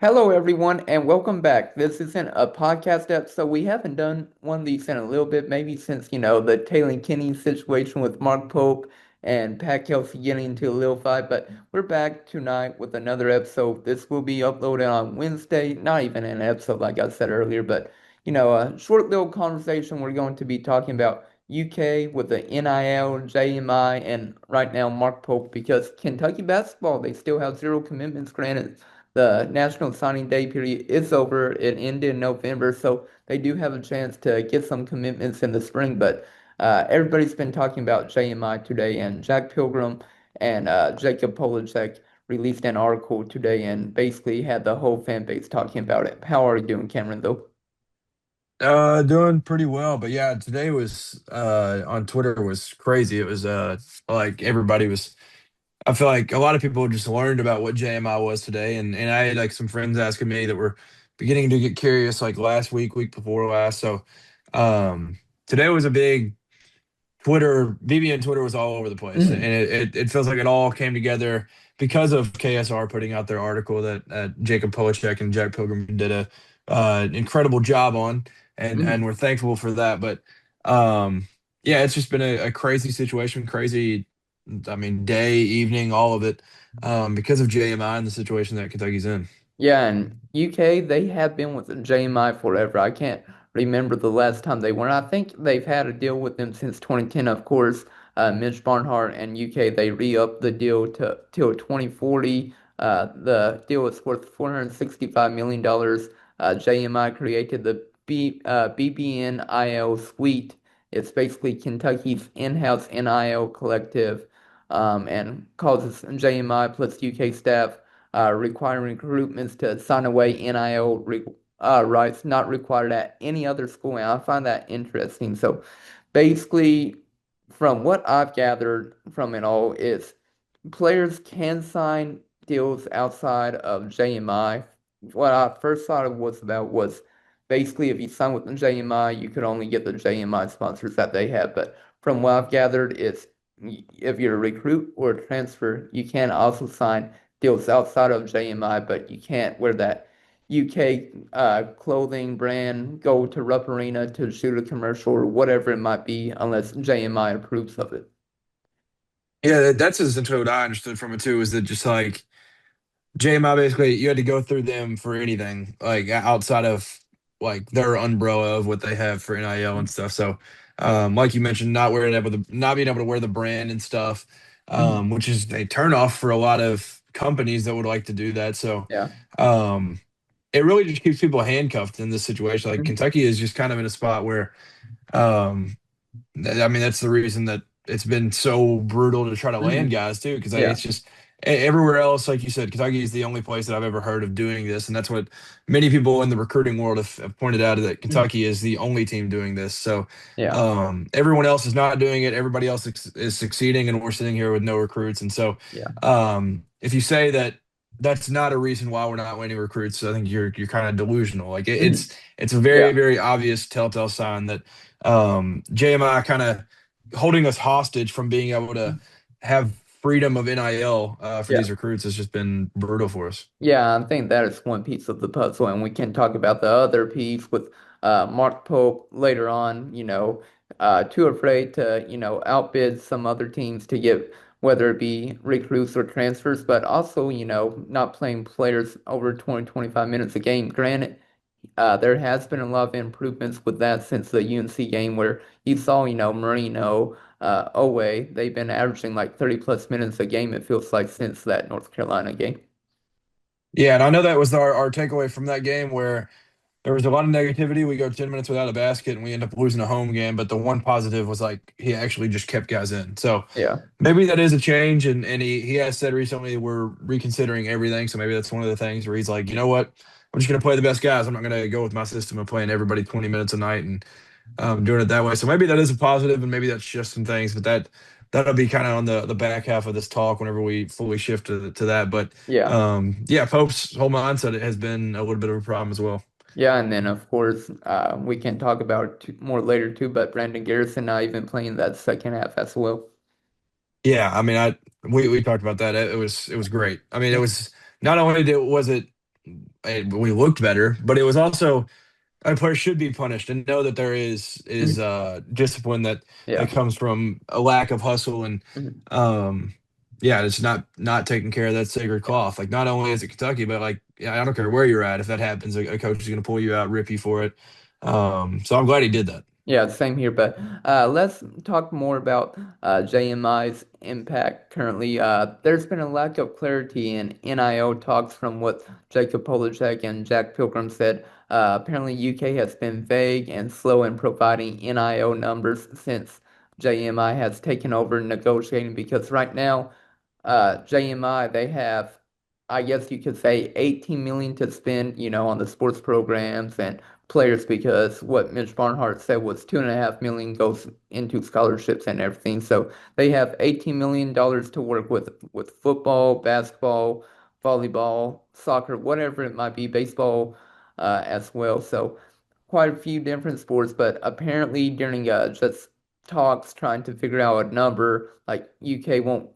Hello, everyone, and welcome back. This isn't a podcast episode. We haven't done one of these in a little bit, maybe since, the Taylor Kinney situation with Mark Pope and Pat Kelsey getting into a little fight. But we're back tonight with another episode. This will be uploaded on Wednesday, not even an episode, like I said earlier, but, a short little conversation. We're going to be talking about UK with the NIL, JMI, and right now Mark Pope because Kentucky basketball, they still have zero commitments granted. The national signing day period is over. It ended in November, so they do have a chance to get some commitments in the spring. But everybody's been talking about JMI today, and Jack Pilgrim and Jacob Polacek released an article today and basically had the whole fan base talking about it. How are you doing, Cameron, though? Doing pretty well, but yeah, today was on Twitter was crazy. It was like everybody was. I feel like a lot of people just learned about what JMI was today, and I had like some friends asking me that were beginning to get curious like last week, week before last. So today was a big Twitter. BB and Twitter was all over the place, and Mhm. it feels like it all came together because of KSR putting out their article that Jacob Polacek and Jack Pilgrim did a incredible job on, and Mhm. we're thankful for that. But um, yeah, it's just been a crazy situation, crazy. I mean, day, evening, all of it, because of JMI and the situation that Kentucky's in. Yeah, and UK, they have been with the JMI forever. I can't remember the last time they weren't. I think they've had a deal with them since 2010, of course. Mitch Barnhart and UK, they re-upped the deal to till 2040. The deal is worth $465 million. JMI created the BBNIL Suite. It's basically Kentucky's in-house NIL collective, and causes JMI plus UK staff requiring recruitments to sign away NIL rights not required at any other school. And I find that interesting. So basically, from what I've gathered from it all, is players can sign deals outside of JMI. What I first thought it was about was basically if you sign with the JMI, you could only get the JMI sponsors that they have. But from what I've gathered, it's if you're a recruit or a transfer, you can also sign deals outside of JMI, but you can't wear that UK clothing brand, go to Rupp Arena to shoot a commercial or whatever it might be, unless JMI approves of it. Yeah, that's essentially what I understood from it too. Is that just like JMI basically you had to go through them for anything like outside of like their umbrella of what they have for NIL and stuff. So, like you mentioned, not being able to wear the brand and stuff, Mhm. which is a turnoff for a lot of companies that would like to do that. So, Yeah. um, it really just keeps people handcuffed in this situation. Like Mhm. Kentucky is just kind of in a spot where um, I mean, that's the reason that it's been so brutal to try to land Mhm. guys too, because Yeah. it's just everywhere else, like you said, Kentucky is the only place that I've ever heard of doing this, and that's what many people in the recruiting world have pointed out that Mhm. Kentucky is the only team doing this. So Yeah. everyone else is not doing it. Everybody else is succeeding, and we're sitting here with no recruits. And so Yeah. if you say that that's not a reason why we're not winning recruits, I think you're kind of delusional. Like Mhm. it's a very Yeah. very obvious telltale sign that JMI kind of holding us hostage from being able to have freedom of NIL for Yeah. these recruits has just been brutal for us. Yeah, I think that is one piece of the puzzle, and we can talk about the other piece with Mark Pope later on, too afraid to, outbid some other teams to get whether it be recruits or transfers, but also, not playing players over 20, 25 minutes a game. Granted, there has been a lot of improvements with that since the UNC game where you saw, Marino, Owe, they've been averaging like 30 plus minutes a game, it feels like, since that North Carolina game. Yeah, and I know that was our takeaway from that game where there was a lot of negativity. We go 10 minutes without a basket and we end up losing a home game. But the one positive was like he actually just kept guys in. So Yeah. maybe that is a change. And he has said recently we're reconsidering everything. So maybe that's one of the things where he's like, you know what? I'm just going to play the best guys. I'm not going to go with my system of playing everybody 20 minutes a night and doing it that way. So maybe that is a positive, and maybe that's just some things. But that'll be kind of on the back half of this talk whenever we fully shift to that. But Yeah. yeah, Pope's whole mindset has been a little bit of a problem as well. Yeah, and then of course we can talk about it more later too. But Brandon Garrison not even playing that second half as well. Yeah, I mean, we talked about that. It was great. I mean, it Yeah. was not only was it we looked better, but it was also a player should be punished and know that there is Mhm. discipline that Yeah. comes from a lack of hustle and Mhm. um yeah, it's not taking care of that sacred Yeah. cloth. Like not only is it Kentucky, but like yeah, I don't care where you're at. If that happens, a coach is going to pull you out, rip you for it. So I'm glad he did that. Yeah, same here. But let's talk more about JMI's impact currently. There's been a lack of clarity in NIL talks from what Jacob Polacek and Jack Pilgrim said. Apparently, UK has been vague and slow in providing NIL numbers since JMI has taken over negotiating because right now JMI, they have, I guess you could say, 18 million to spend, on the sports programs and players because what Mitch Barnhart said was 2.5 million goes into scholarships and everything. So they have $18 million to work with football, basketball, volleyball, soccer, whatever it might be, baseball as well. So quite a few different sports, but apparently during just talks trying to figure out a number, like UK won't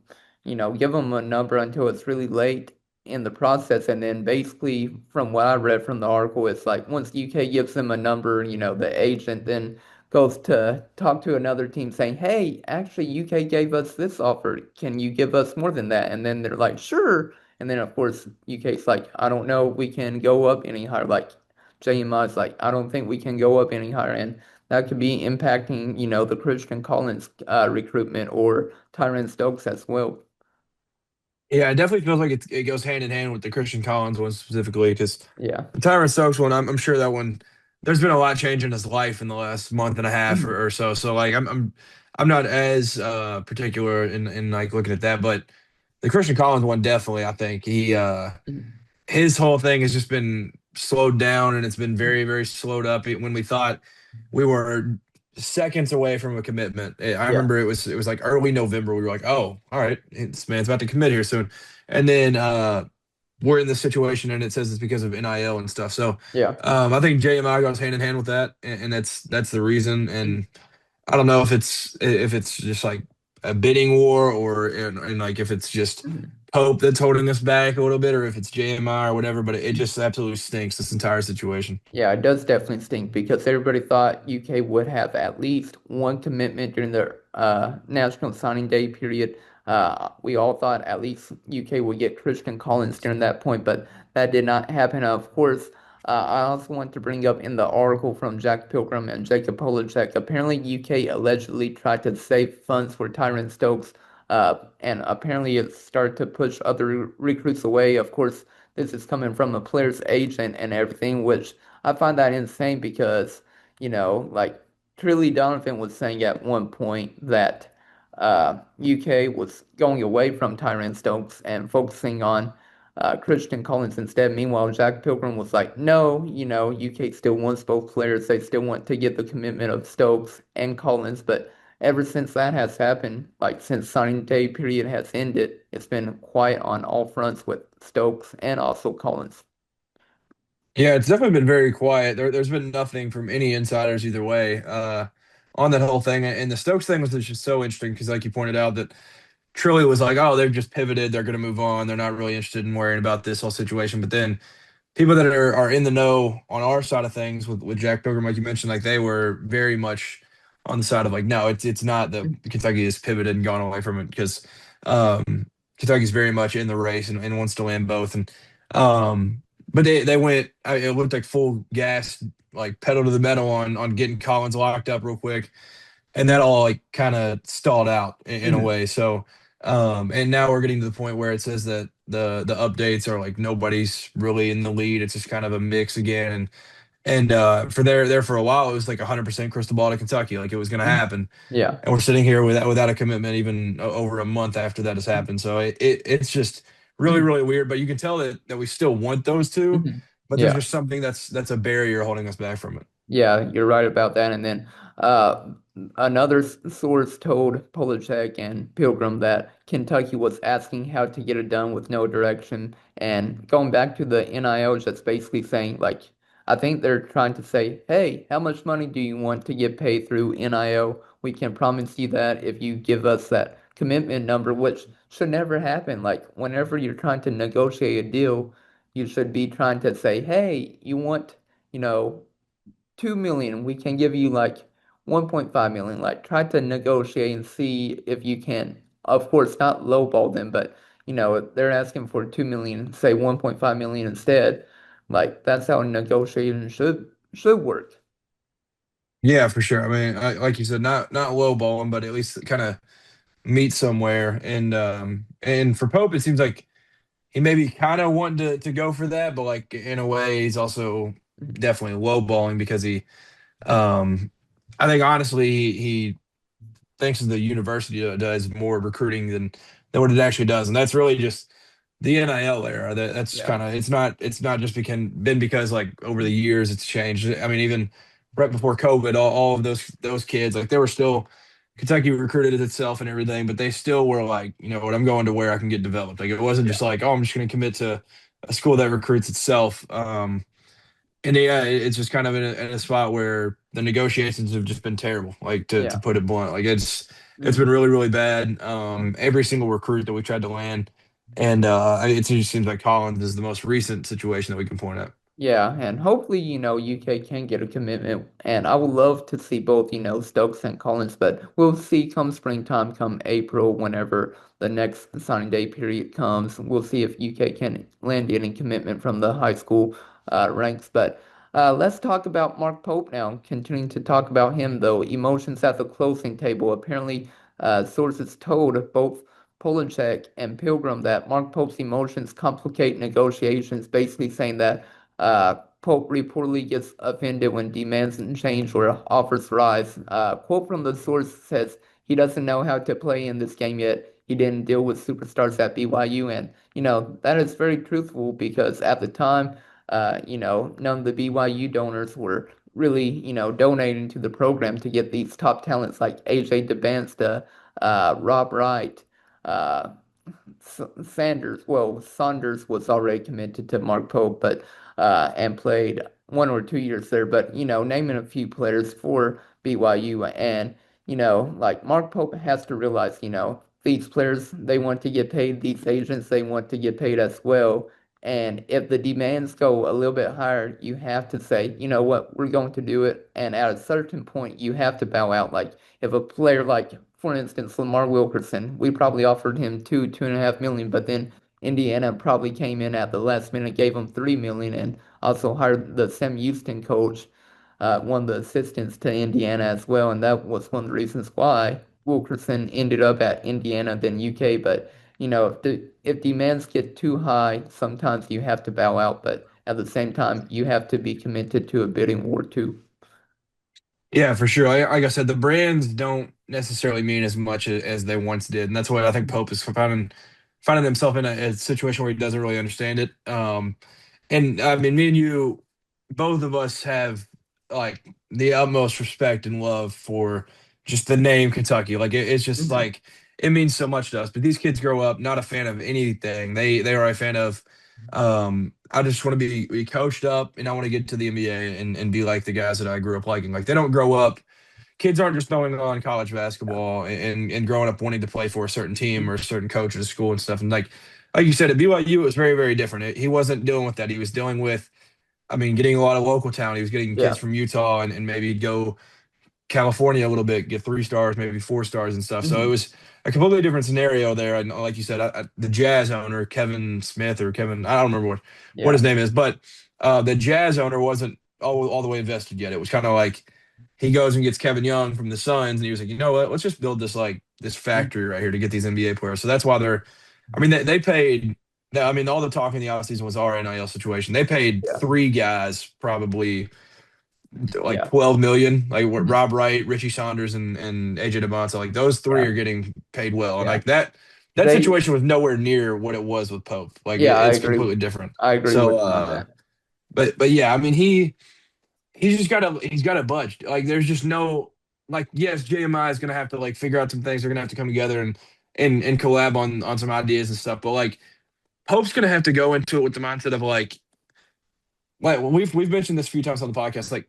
give them a number until it's really late in the process. And then basically, from what I read from the article, it's like once UK gives them a number, the agent then goes to talk to another team saying, hey, actually, UK gave us this offer. Can you give us more than that? And then they're like, sure. And then, of course, UK's like, I don't know, we can go up any higher. Like, JMI's like, I don't think we can go up any higher. And that could be impacting, the Christian Collins recruitment or Tyran Stokes as well. Yeah, it definitely feels like it goes hand in hand with the Christian Collins one specifically because Yeah. the Tyran Stokes one, I'm sure that one. There's been a lot change in his life in the last month and a half Mhm. or so. So like I'm not as particular in like looking at that, but the Christian Collins one definitely. I think Mhm. his whole thing has just been slowed down and it's been very, very slowed up when we thought we were seconds away from a commitment. I Yeah. remember it was like early November. We were like, oh, all right, this man's about to commit here soon. And then we're in this situation and it says it's because of NIL and stuff. So Yeah. I think JMI goes hand in hand with that, and that's the reason. Mhm. And I don't know if it's just like a bidding war or and like if it's just Mhm. hope that's holding us back a little bit, or if it's JMI or whatever. But it just absolutely stinks this entire situation. Yeah, it does definitely stink because everybody thought UK would have at least one commitment during the National Signing Day period. We all thought at least UK would get Christian Collins during that point, but that did not happen. Of course, I also want to bring up in the article from Jack Pilgrim and Jacob Polacek, apparently UK allegedly tried to save funds for Tyron Stokes, and apparently it started to push other recruits away. Of course, this is coming from a player's agent and everything, which I find that insane because, like Trilly Donovan was saying at one point that UK was going away from Tyran Stokes and focusing on Christian Collins instead. Meanwhile, Jack Pilgrim was like, no, UK still wants both players. They still want to get the commitment of Stokes and Collins. But ever since that has happened, like since signing day period has ended, it's been quiet on all fronts with Stokes and also Collins. Yeah, it's definitely been very quiet. There's been nothing from any insiders either way on that whole thing. And the Stokes thing was just so interesting because, like you pointed out, that Trilly was like, "Oh, they've just pivoted. They're going to move on. They're not really interested in worrying about this whole situation." But then people that are in the know on our side of things with Jack Pilgrim, like you mentioned, like they were very much on the side of like, no, it's not that Kentucky has pivoted and gone away from it because Kentucky's very much in the race and wants to land both. And but they went, it looked like full gas, like pedal to the metal on getting Collins locked up real quick, and that all like kind of stalled out in a Mhm. way. So and now we're getting to the point where it says that the updates are like nobody's really in the lead. It's just kind of a mix again. And for there for a while, it was like 100% crystal ball to Kentucky, like it was going to happen. Yeah. And we're sitting here without a commitment even over a month after that has happened. So it's just really, really weird. But you can tell that we still want those two, Mhm. but there's Yeah. just something that's a barrier holding us back from it. Yeah, you're right about that. And then uh, another source told Polacek and Pilgrim that Kentucky was asking how to get it done with no direction. And going back to the NIL, just basically saying, like, I think they're trying to say, hey, how much money do you want to get paid through NIL? We can promise you that if you give us that commitment number, which should never happen. Like, whenever you're trying to negotiate a deal, you should be trying to say, hey, you want, you know, 2 million, we can give you like 1.5 million. Like try to negotiate and see if you can. Of course, not lowball them, but if they're asking for 2 million, say 1.5 million instead. Like that's how negotiation should work. Yeah, for sure. I mean, like you said, not lowballing, but at least kind of meet somewhere. And for Pope, it seems like he maybe kind of wanted to go for that, but like in a way, he's also Mhm. definitely lowballing because um, I think honestly, he thinks the university does more recruiting than what it actually does, and that's really just the NIL era. That's Yeah. kind of it's not just been because like over the years it's changed. I mean, even right before COVID, all of those kids like they were still Kentucky recruited itself and everything, but they still were like, you know what, I'm going to where I can get developed. Like it wasn't Yeah. just like, oh, I'm just going to commit to a school that recruits itself. And yeah, it's just kind of in a spot where the negotiations have just been terrible, like to Yeah. put it blunt. Like it's been Mhm. really, really bad. Every single recruit that we tried to land, and it just seems like Collins is the most recent situation that we can point at. Yeah, and hopefully, UK can get a commitment. And I would love to see both, Stokes and Collins, but we'll see come springtime, come April, whenever the next signing day period comes. We'll see if UK can land any commitment from the high school ranks. But let's talk about Mark Pope now. Continuing to talk about him, though. Emotions at the closing table. Apparently, sources told both Polachek and Pilgrim that Mark Pope's emotions complicate negotiations, basically saying that Pope reportedly gets offended when demands change or offers rise. Quote from the source says he doesn't know how to play in this game yet. He didn't deal with superstars at BYU, and that is very truthful because at the time, none of the BYU donors were really donating to the program to get these top talents like AJ DeBansta, Rob Wright. Uh, Saunders was already committed to Mark Pope, but and played 1 or 2 years there. But naming a few players for BYU, and like Mark Pope has to realize, these players they want to get paid, these agents they want to get paid as well. And if the demands go a little bit higher, you have to say, you know what, we're going to do it. And at a certain point, you have to bow out. Like if a player like, for instance, Lamar Wilkerson, we probably offered him 2.5 million, but then Indiana probably came in at the last minute, gave him 3 million, and also hired the Sam Houston coach, one of the assistants to Indiana as well, and that was one of the reasons why Wilkerson ended up at Indiana than UK. But if demands get too high, sometimes you have to bow out, but at the same time, you have to be committed to a bidding war too. Yeah, for sure. Like I said, the brands don't necessarily mean as much as they once did, and that's why I think Pope is finding himself in a situation where he doesn't really understand it. And I mean, me and you, both of us have like the utmost respect and love for just the name Kentucky. Like it's just Mhm. like it means so much to us. But these kids grow up not a fan of anything. They are a fan of. I just want to be coached up, and I want to get to the NBA and be like the guys that I grew up liking. Like they don't grow up. Kids aren't just throwing on college basketball and growing up wanting to play for a certain team or a certain coach at a school and stuff. And like you said, at BYU, it was very, very different. He wasn't dealing with that. He was dealing with, I mean, getting a lot of local talent. He was getting kids Yeah. from Utah and maybe go California a little bit, get 3 stars, maybe 4 stars and stuff. So it Mhm. was a completely different scenario there. And like you said, the Jazz owner, Kevin Smith or Kevin, I don't remember what Yeah. his name is, but the Jazz owner wasn't all the way invested yet. It was kind of like he goes and gets Kevin Young from the Suns, and he was like, you know what, let's just build this Mhm. factory right here to get these NBA players. So that's why I mean, they paid. I mean, all the talk in the offseason was our NIL situation. They paid Yeah. 3 guys probably like Yeah. 12 million, like what Mhm. Rob Wright, Richie Saunders, and AJ Devonta, like those three Yeah. are getting paid well. And Yeah. like that They, situation was nowhere near what it was with Pope. Like yeah, I it's agree. completely different. I agree So with you on that. but yeah, I mean he's got to budge. Like there's just no like yes, JMI is gonna have to like figure out some things. They're gonna have to come together and collab on some ideas and stuff. But like Pope's gonna have to go into it with the mindset of like we've mentioned this a few times on the podcast, like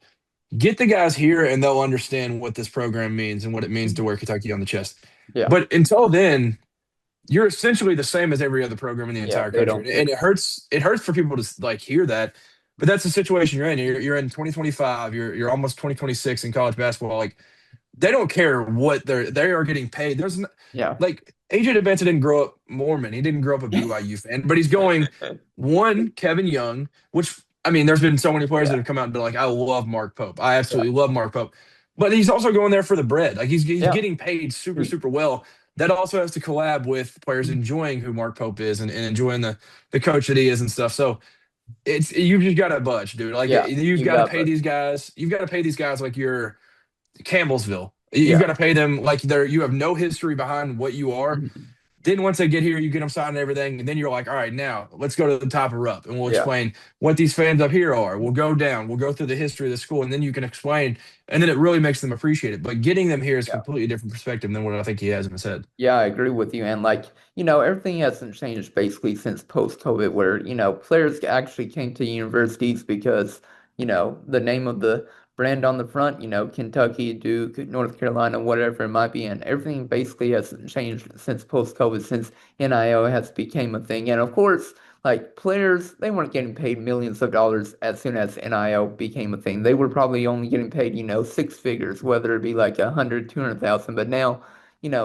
get the guys here and they'll understand what this program means and what it means to Mhm. wear Kentucky on the chest. Yeah. But until then, you're essentially the same as every other program in the Yeah, entire they country, don't care. and it hurts for people to like hear that, but that's the situation you're in. You're in 2025. You're almost 2026 in college basketball. Like they don't care what they are getting paid. Yeah. Like AJ DeBenton didn't grow up Mormon. He didn't grow up a BYU fan, but he's going one Kevin Young, which I mean, there's been so many players that Yeah. have come out and been like, I love Mark Pope. I Yeah. absolutely love Mark Pope. But he's also going there for the bread. Like he's Yeah. getting paid super, Mm. super well. That also has to collab with players enjoying who Mark Pope is and enjoying the coach that he is and stuff. So you've just got to budge, dude. Like Yeah. you've You got to got pay but these guys. You've got to pay these guys like you're Campbellsville. You've got yeah. to pay them like you have no history behind what you are. Mhm. Then once they get here, you get them signed and everything, and then you're like, all right, now let's go to the top of Rupp, and we'll Yeah. explain what these fans up here are. We'll go down, we'll go through the history of the school, and then you can explain, and then it really makes them appreciate it. But getting them here is a Yeah. completely different perspective than what I think he has in his head. Yeah, I agree with you. And like, everything hasn't changed basically since post-COVID, where, players actually came to universities because, the name of the brand on the front, Kentucky, Duke, North Carolina, whatever it might be. And everything basically hasn't changed since post-COVID, since NIL has became a thing. And of course, like players, they weren't getting paid millions of dollars as soon as NIL became a thing. They were probably only getting paid, six figures, whether it be like 100, 200,000. But now,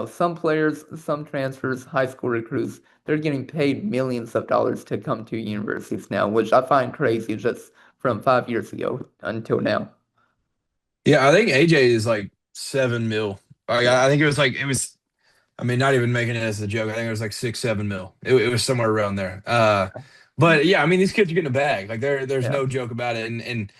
some players, some transfers, high school recruits, they're getting paid millions of dollars to come to universities now, which I find crazy just from 5 years ago until now. Yeah, I think AJ is like 7 mil. Like, Yeah. I think it was. I mean, not even making it as a joke. I think it was like 6, 7 mil. It was somewhere around there. But yeah, I mean, these kids are getting a bag. Like there's Yeah. no joke about it. And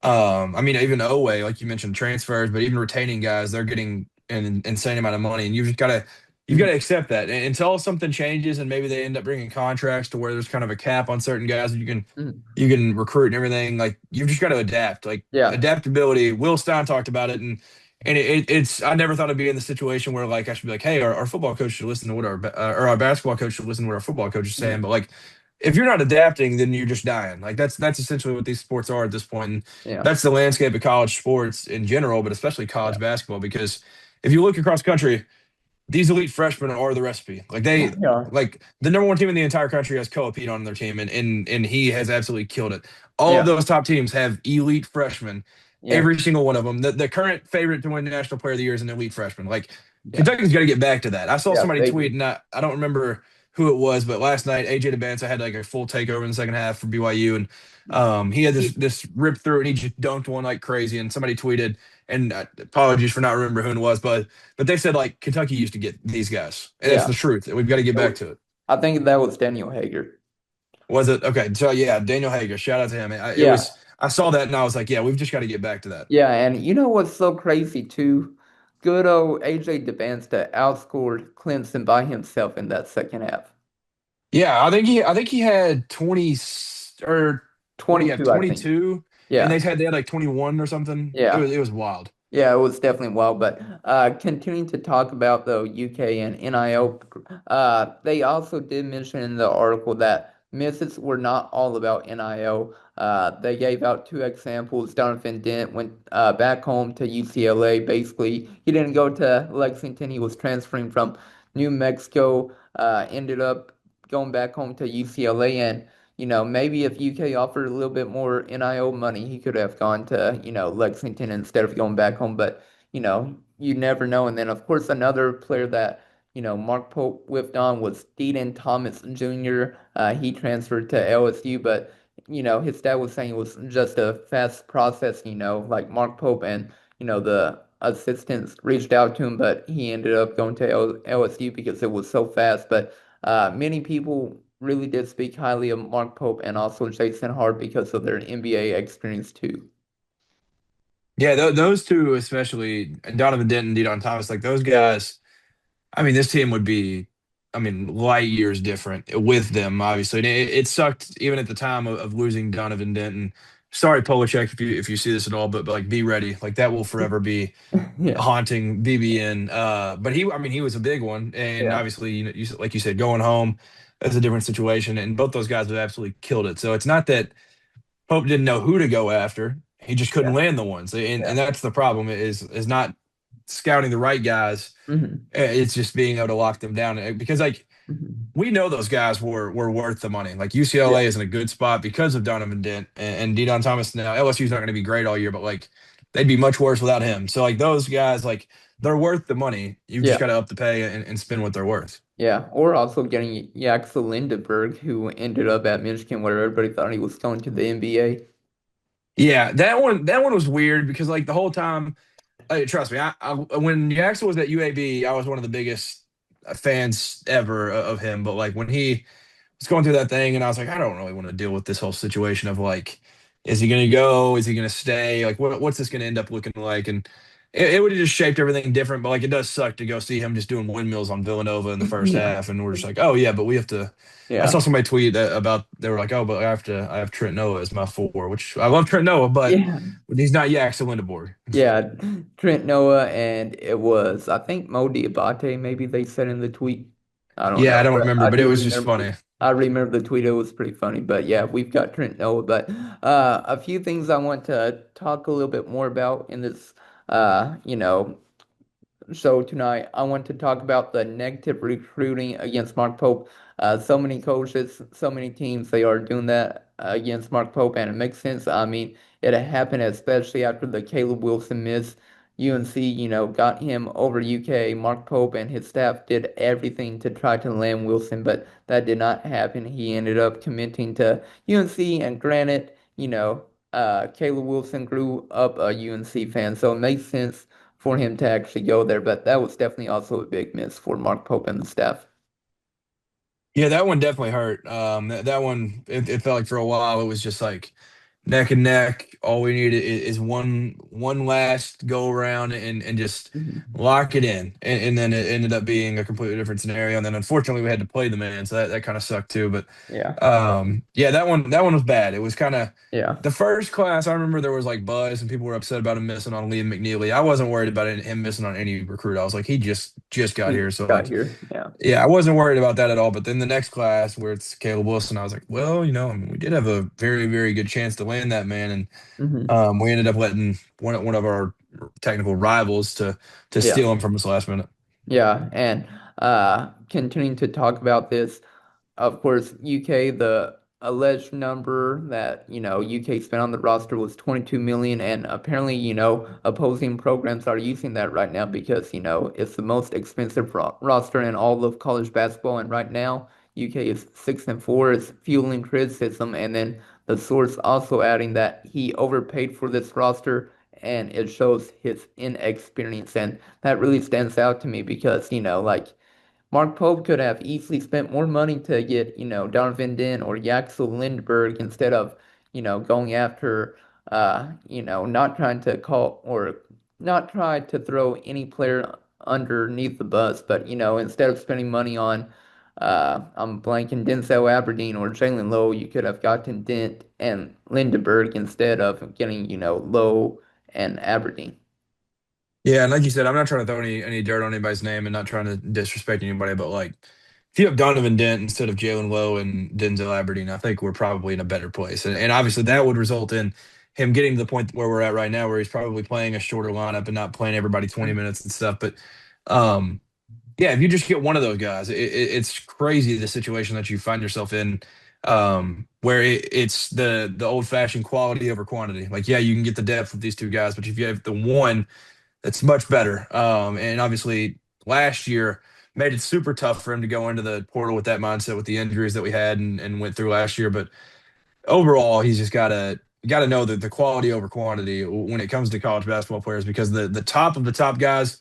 I mean, even Oway, like you mentioned, transfers, but even retaining guys, they're getting an insane amount of money, and you've got to Mhm. accept that. And until something changes, and maybe they end up bringing contracts to where there's kind of a cap on certain guys that you can Mhm. you can recruit and everything. Like you've just got to adapt. Like Yeah. adaptability. Will Stein talked about it, and it's I never thought I'd be in the situation where like I should be like, hey, our football coach should listen to what or our basketball coach should listen to what our football coach is saying. Mhm. But like if you're not adapting, then you're just dying. Like that's essentially what these sports are at this point. And Yeah. that's the landscape of college sports in general, but especially Yeah. college basketball. Because if you look across country, these elite freshmen are the recipe. Like Yeah. they Yeah. like the number one team in the entire country has Koa Pete on their team, and he has absolutely killed it. All of Yeah. those top teams have elite freshmen. Yeah. Every single one of them. The current favorite to win National Player of the Year is an elite freshman. Like Yeah. Kentucky's got to get back to that. I saw Yeah. somebody They tweet, do. and I don't remember who it was, but last night AJ DeBanza had like a full takeover in the second half for BYU, and he had this rip through, and he just dunked one like crazy. And somebody tweeted, and apologies for not remembering who it was, but they said like Kentucky used to get these guys, and it's Yeah. the truth, and we've got to get It back was, to it. I think that was Daniel Hager. Was it okay? So yeah, Daniel Hager, shout out to him. It Yeah. was I saw that and I was like, yeah, we've just got to get back to that. Yeah. And you know what's so crazy too? Good old AJ Debance outscored Clemson by himself in that second half. Yeah, I think he had 20 or what do you have 22, I think. 22, and Yeah. they had like 21 or something. It Yeah. was it was wild. Yeah, it was definitely wild. But continuing to talk about the UK and NIL, they also did mention in the article that misses were not all about NIL. They gave out two examples. Donovan Dent went back home to UCLA. Basically, he didn't go to Lexington. He was transferring from New Mexico. Ended up going back home to UCLA, and maybe if UK offered a little bit more NIL money, he could have gone to, Lexington instead of going back home. But, you never know. And then, of course, another player that, Mark Pope whiffed on was Deaton Thomas Jr. He transferred to LSU, but, his dad was saying it was just a fast process, like Mark Pope and, the assistants reached out to him, but he ended up going to LSU because it was so fast. But many people really did speak highly of Mark Pope and also Jason Hart because of their NBA experience too. Yeah, those two especially, Donovan Denton, Deon Thomas, like those guys. I mean, this team would be, I mean, light years different with them, obviously. And it sucked even at the time of losing Donovan Denton. Sorry, Polachek, if you see this at all, but like be ready. Like that will forever be Yeah, haunting BBN. But I mean, he was a big one, and yeah, obviously, like you said, going home, that's a different situation. And both those guys have absolutely killed it. So it's not that Pope didn't know who to go after; he just couldn't yeah, land the ones, and yeah. that's the problem is not scouting the right guys. Hmm. It's just being able to lock them down because like Mhm. we know those guys were worth the money. Like Yeah, UCLA is in a good spot because of Donovan Dent and Deon Thomas. Now LSU's not going to be great all year, but like they'd be much worse without him. So like those guys, like they're worth the money. You've just yeah, got to up the pay and spend what they're worth. yeah. Or also getting Yaxel Lindeberg, who ended up at Michigan, where everybody thought he was going to the NBA. Yeah, that one was weird because like the whole time, trust me, when Jackson was at UAB, I was one of the biggest fans ever of him. But like when he was going through that thing, and I was like, I don't really want to deal with this whole situation of like, is he going to go? Is he going to stay? Like, what's this going to end up looking like? And it would have just shaped everything different. But like, it does suck to go see him just doing windmills on Villanova in the first Yeah, half, and we're just like, oh yeah, but we have to. I yeah, saw somebody tweet that about they were like, oh, but I have Trent Noah as my four, which I love Trent Noah, but yeah. he's not Yaxel Lindeborg. Yeah, Trent Noah, and it was, I think, Mo Diabate, maybe they said in the tweet. I don't Yeah, know, I don't but remember, I but it do was just remember. funny. I remember the tweet. It was pretty funny. But yeah, we've got Trent Noah. But a few things I want to talk a little bit more about in this, you know, so tonight I want to talk about the negative recruiting against Mark Pope. So many coaches, so many teams, they are doing that against Mark Pope, and it makes sense. I mean, it happened especially after the Caleb Wilson miss. UNC, got him over UK. Mark Pope and his staff did everything to try to land Wilson, but that did not happen. He ended up committing to UNC, and granted, Caleb Wilson grew up a UNC fan, so it makes sense for him to actually go there. But that was definitely also a big miss for Mark Pope and the staff. Yeah, that one definitely hurt. That one, it felt like for a while it was just like neck and neck. All we needed is one last go around and just Mhm. lock it in. And then it ended up being a completely different scenario. And then unfortunately we had to play the man, so that kind of sucked too. But Yeah, yeah, that one was bad. It was kind of yeah, the first class. I remember there was like buzz and people were upset about him missing on Liam McNeely. I wasn't worried about him missing on any recruit. I was like, he just got he here, so got like. here. Yeah. Yeah, I wasn't worried about that at all. But then the next class where it's Caleb Wilson, I was like, well, I mean, we did have a very, very good chance to land that man, and Hmm. we ended up letting one of our technical rivals to Yeah. steal him from us last minute. Yeah. And continuing to talk about this. Of course, UK, the alleged number that, UK spent on the roster was 22 million, and apparently, opposing programs are using that right now because, it's the most expensive roster in all of college basketball, and right now, UK is 6-4, it's fueling criticism, and then the source also adding that he overpaid for this roster, and it shows his inexperience, and that really stands out to me because, like Mark Pope could have easily spent more money to get, Donovan Dent or Yaxel Lindbergh instead of, going after, not trying to call or not try to throw any player underneath the bus, but, instead of spending money on, I'm blanking, Denzel Aberdeen or Jalen Lowe, you could have gotten Dent and Lindbergh instead of getting, Lowe and Aberdeen. Yeah, and like you said, I'm not trying to throw any dirt on anybody's name and not trying to disrespect anybody, but like if you have Donovan Dent instead of Jalen Lowe and Denzel Aberdeen, I think we're probably in a better place. And obviously that would result in him getting to the point where we're at right now, where he's probably playing a shorter lineup and not playing everybody 20 minutes and stuff. But um, yeah, if you just get one of those guys, it's crazy the situation that you find yourself in, where it's the old fashioned quality over quantity. Like, yeah, you can get the depth with these two guys, but if you have the one that's much better. And obviously, last year made it super tough for him to go into the portal with that mindset with the injuries that we had and went through last year. But overall, he's just got to know that the quality over quantity when it comes to college basketball players, because the top of the top guys,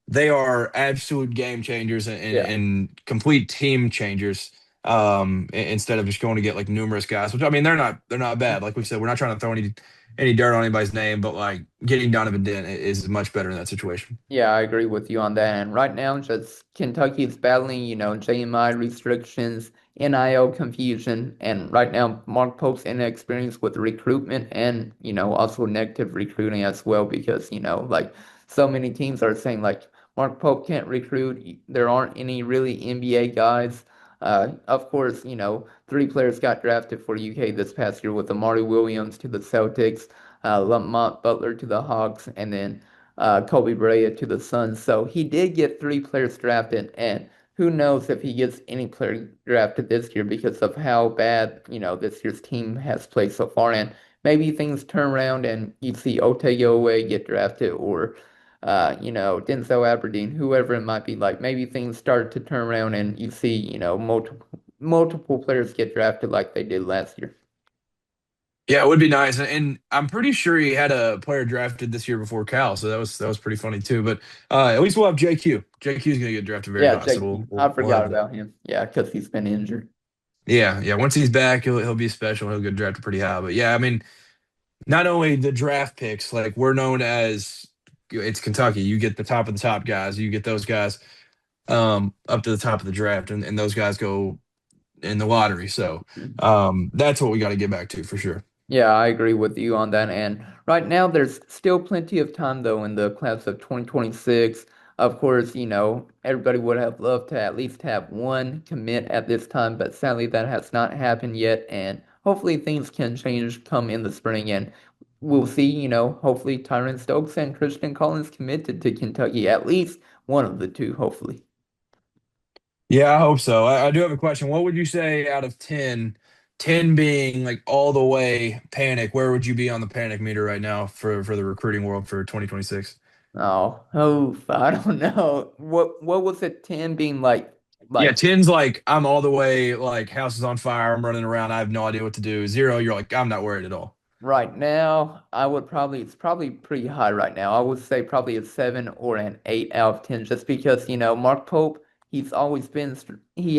they are absolute game changers Yeah. and complete team changers. Instead of just going to get like numerous guys, which I mean they're not bad. Like we said, we're not trying to throw any dirt on anybody's name, but like getting Donovan Dent is much better in that situation. Yeah, I agree with you on that. And right now, just Kentucky is battling, JMI restrictions, NIL confusion, and right now, Mark Pope's inexperience with recruitment and, also negative recruiting as well, because, like so many teams are saying, like, Mark Pope can't recruit. There aren't any really NBA guys. Of course, three players got drafted for UK this past year with Amari Williams to the Celtics, Lamont Butler to the Hawks, and then Kobe Bryant to the Suns. So he did get three players drafted, and who knows if he gets any player drafted this year because of how bad, this year's team has played so far. And maybe things turn around and you see Otegoe get drafted or, Denzel Aberdeen, whoever it might be. Like maybe things start to turn around and you see, multiple players get drafted like they did last year. Yeah, it would be nice, and I'm pretty sure he had a player drafted this year before Cal, so that was pretty funny too. But at least we'll have JQ. JQ is going to get drafted very Yeah, high, so Jake, we'll, I we'll we'll forgot have that. about him. Yeah, because he's been injured. Yeah, yeah. Once he's back, he'll be special. He'll get drafted pretty high. But yeah, I mean, not only the draft picks, like we're known as it's Kentucky. You get the top of the top guys. You get those guys up to the top of the draft, and those guys go in the lottery. So that's what we got to get back to for sure. Yeah, I agree with you on that. And right now, there's still plenty of time, though, in the class of 2026. Of course, everybody would have loved to at least have one commit at this time, but sadly, that has not happened yet. And hopefully, things can change come in the spring. And we'll see, hopefully, Tyran Stokes and Christian Collins committed to Kentucky, at least one of the two, hopefully. Yeah, I hope so. I do have a question. What would you say out of 10, 10 being like all the way panic, where would you be on the panic meter right now for the recruiting world for 2026? Oh, I don't know. What was it, 10 being Yeah, like 10's like I'm all the way like house is on fire, I'm running around, I have no idea what to do. 0, you're like I'm not worried at all. right now, it's probably pretty high right now. I would say probably a 7 or an 8 out of 10, just because, Mark Pope, he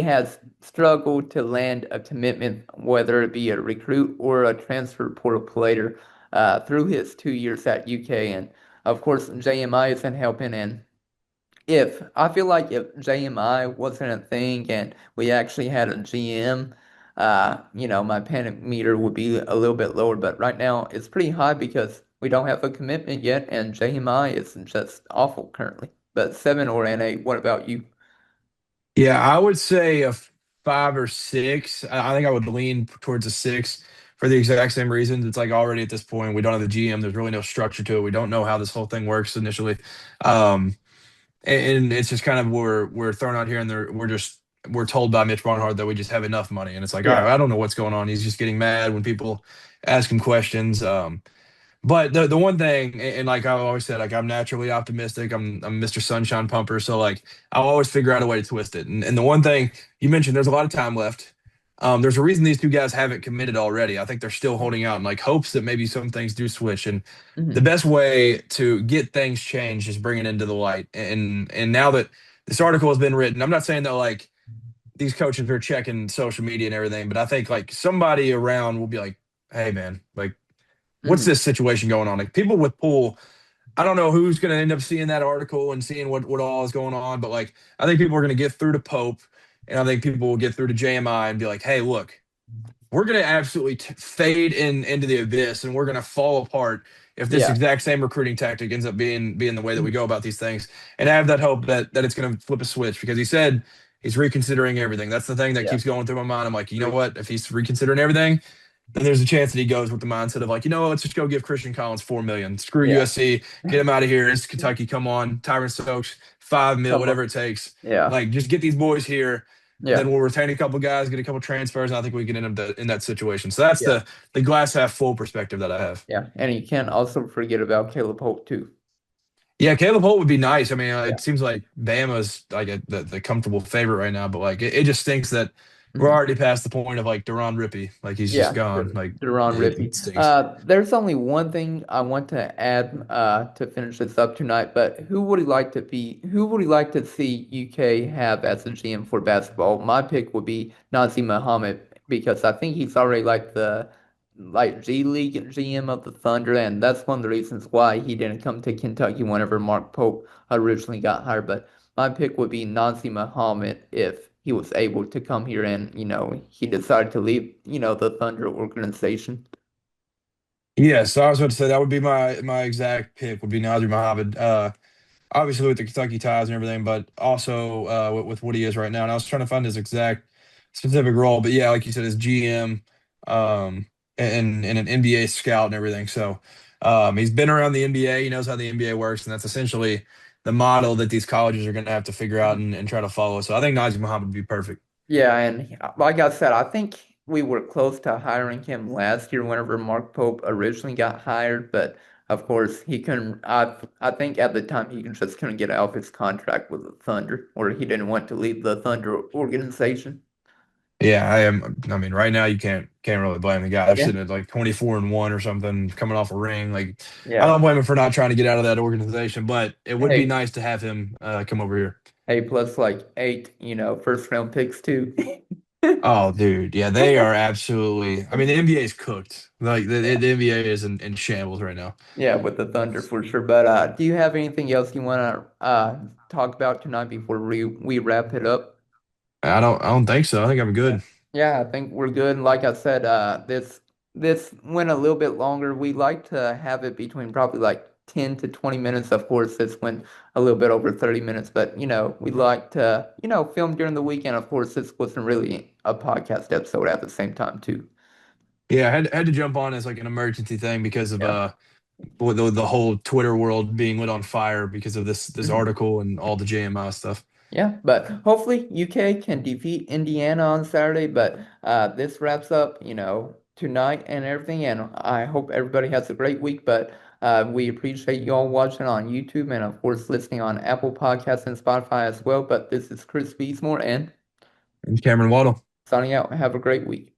has struggled to land a commitment, whether it be a recruit or a transfer portal player, through his 2 years at UK. And of course, JMI isn't helping. And if I feel like if JMI wasn't a thing and we actually had a GM, my panic meter would be a little bit lower. But right now it's pretty high because we don't have a commitment yet, and JMI is just awful currently. But 7 or an 8. What about you? Yeah, I would say a 5 or 6. I think I would lean towards a 6 for the exact same reasons. It's like already at this point, we don't have the GM. There's really no structure to it. We don't know how this whole thing works initially. Um, and it's just kind of we're thrown out here and we're told by Mitch Barnhart that we just have enough money. And it's like, all right, Yeah. I don't know what's going on. He's just getting mad when people ask him questions. But the one thing, and like I've always said, like I'm naturally optimistic. I'm Mr. Sunshine Pumper, so like I'll always figure out a way to twist it. And the one thing you mentioned, there's a lot of time left. There's a reason these two guys haven't committed already. I think they're still holding out and like hopes that maybe some things do switch. And the Hmm. best way to get things changed is bring it into the light. And now that this article has been written, I'm not saying that like these coaches are checking social media and everything, but I think like somebody around will be like, hey man, like what's Hmm. this situation going on? Like people with pool, I don't know who's going to end up seeing that article and seeing what all is going on, but like I think people are going to get through to Pope, and I think people will get through to JMI and be like, hey, look, we're going to absolutely fade into the abyss, and we're going to fall apart if this Yeah. exact same recruiting tactic ends up being the way that we go about these things. And I have that hope that it's going to flip a switch because he said he's reconsidering everything. That's the thing that Yeah. keeps going through my mind. I'm like, you know Agree. what? If he's reconsidering everything, then there's a chance that he goes with the mindset of like, you know what, let's just go give Christian Collins 4 million. Screw Yeah. USC, get him out of here. It's Kentucky. Come on, Tyran Stokes, 5 mil, Come on. whatever it takes. Yeah. Like, just get these boys here. Then Yeah. we'll retain a couple guys, get a couple transfers, and I think we can end up in that situation. So that's Yeah. the glass half full perspective that I have. Yeah. And you can't also forget about Caleb Holt too. Yeah, Caleb Holt would be nice. I mean, Yeah. it seems like Bama's like the comfortable favorite right now, but like it just stinks that we're Mhm. already past the point of like Duron Rippey, like he's just Yeah, gone. Like Deron it Rippey. stinks. There's only one thing I want to add to finish this up tonight, but who would you like to see UK have as a GM for basketball? My pick would be Nazim Muhammad because I think he's already like the G League GM of the Thunder, and that's one of the reasons why he didn't come to Kentucky whenever Mark Pope originally got hired. But my pick would be Nazim Muhammad if he was able to come here and, he decided to leave, the Thunder organization. Yeah, so I was about to say that would be my exact pick would be Nazir Muhammad. Obviously with the Kentucky ties and everything, but also with what he is right now. And I was trying to find his exact specific role, but yeah, like you said, his GM, um, and an NBA scout and everything. So he's been around the NBA. He knows how the NBA works, and the model that these colleges are going to have to figure out and try to follow. So I think Najee Muhammad would be perfect. Yeah, and like I said, I think we were close to hiring him last year whenever Mark Pope originally got hired, but of course he couldn't. I think at the time he just couldn't get out of his contract with the Thunder, or he didn't want to leave the Thunder organization. Yeah, I am. I mean, right now you can't really blame the guy. They're Yeah, sitting at like 24-1 or something, coming off a ring. Like, I yeah. don't blame him for not trying to get out of that organization, but it would be Hey, nice to have him come over here. hey, plus like eight, first round picks too. Oh, dude, yeah, they are absolutely. I mean, the NBA is cooked. Like the NBA is in shambles right now. Yeah, with the Thunder for sure. But do you have anything else you want to talk about tonight before we wrap it up? I don't think so. I think I'm Yeah. good. Yeah, I think we're good. Like I said, this went a little bit longer. We like to have it between probably like 10 to 20 minutes. Of course, this went a little bit over 30 minutes, but we like to, film during the weekend. Of course, this wasn't really a podcast episode at the same time too. Yeah, I had to jump on as like an emergency thing because of Yeah. with the whole Twitter world being lit on fire because of this Mhm. article and all the JMI stuff. Yeah, but hopefully UK can defeat Indiana on Saturday. But this wraps up, tonight and everything. And I hope everybody has a great week. But we appreciate you all watching on YouTube and, of course, listening on Apple Podcasts and Spotify as well. But this is Chris Beesmore and And Cameron Waddle. signing out. Have a great week.